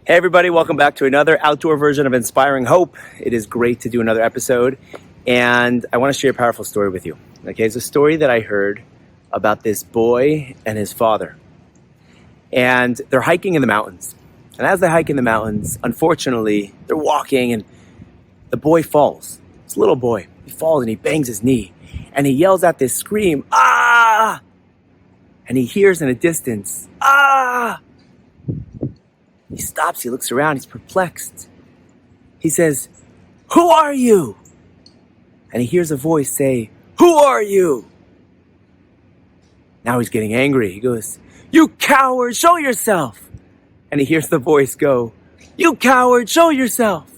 Hey everybody, welcome back to another outdoor version of Inspiring Hope. It is great to do another episode, and I want to share a powerful story with you. Okay, it's a story that I heard about this boy and his father. And they're hiking in the mountains. And as they hike in the mountains, unfortunately, they're walking and the boy falls. This little boy, he falls and he bangs his knee. And he yells out this scream, "Ah!" And he hears in a distance, "Ah!" He stops, he looks around, he's perplexed. He says, "Who are you?" And he hears a voice say, "Who are you?" Now he's getting angry. He goes, "You coward, show yourself." And he hears the voice go, "You coward, show yourself."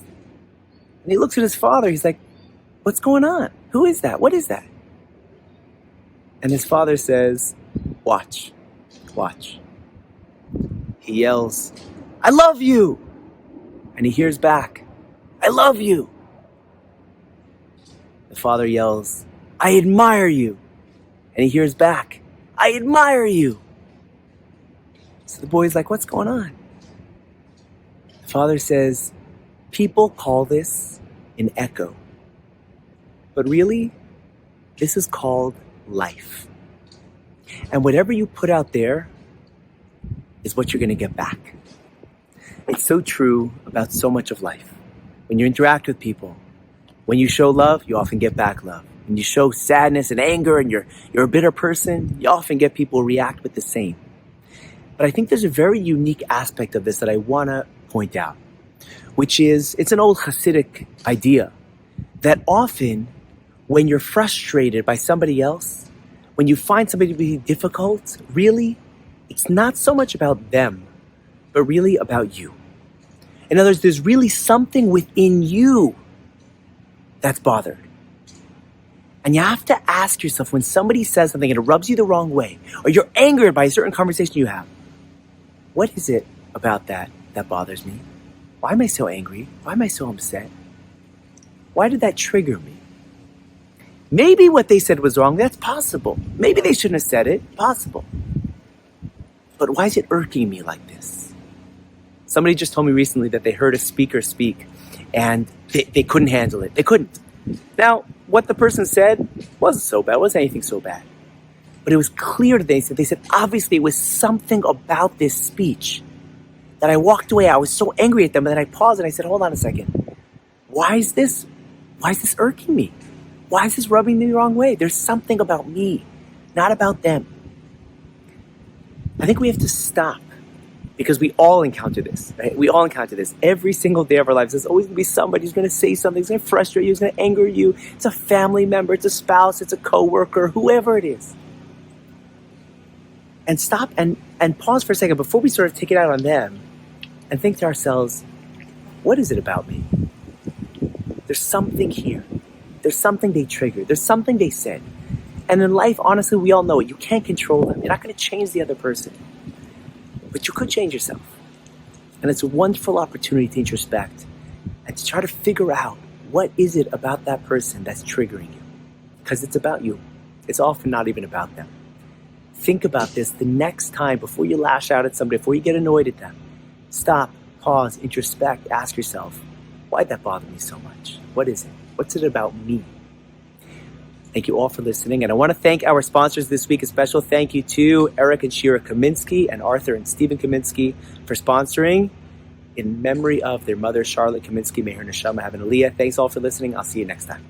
And he looks at his father. He's like, "What's going on? Who is that? What is that?" And his father says, "Watch, watch." He yells, "I love you." And he hears back, "I love you." The father yells, "I admire you." And he hears back, "I admire you." So the boy's like, "What's going on?" The father says, "People call this an echo. But really, this is called life. And whatever you put out there is what you're going to get back." It's so true about so much of life. When you interact with people, when you show love, you often get back love. When you show sadness and anger and you're a bitter person, you often get people react with the same. But I think there's a very unique aspect of this that I want to point out, which is, it's an old Hasidic idea that often when you're frustrated by somebody else, when you find somebody to be difficult, really, it's not so much about them, but really about you. In other words, there's really something within you that's bothered. And you have to ask yourself, when somebody says something and it rubs you the wrong way, or you're angered by a certain conversation you have, what is it about that bothers me? Why am I so angry? Why am I so upset? Why did that trigger me? Maybe what they said was wrong. That's possible. Maybe they shouldn't have said it. Possible. But why is it irking me like this? Somebody just told me recently that they heard a speaker speak and they couldn't handle it. They couldn't. Now, what the person said wasn't so bad. It wasn't anything so bad. But it was clear to them. They said, obviously it was something about this speech that I walked away. I was so angry at them. And then I paused and I said, hold on a second. Why is this irking me? Why is this rubbing me the wrong way? There's something about me, not about them. I think we have to stop, because we all encounter this, right? We all encounter this every single day of our lives. There's always going to be somebody who's going to say something, who's going to frustrate you, who's going to anger you. It's a family member, it's a spouse, it's a coworker, whoever it is. And stop and pause for a second before we sort of take it out on them and think to ourselves, what is it about me? There's something here. There's something they triggered. There's something they said. And in life, honestly, we all know it. You can't control them. You're not going to change the other person. But you could change yourself. And it's a wonderful opportunity to introspect and to try to figure out, what is it about that person that's triggering you? Because it's about you. It's often not even about them. Think about this the next time before you lash out at somebody, before you get annoyed at them. Stop, pause, introspect, ask yourself, why'd that bother me so much? What is it? What's it about me? Thank you all for listening. And I want to thank our sponsors this week. A special thank you to Eric and Shira Kaminsky and Arthur and Stephen Kaminsky for sponsoring in memory of their mother, Charlotte Kaminsky. May her neshama have an aliyah. Thanks all for listening. I'll see you next time.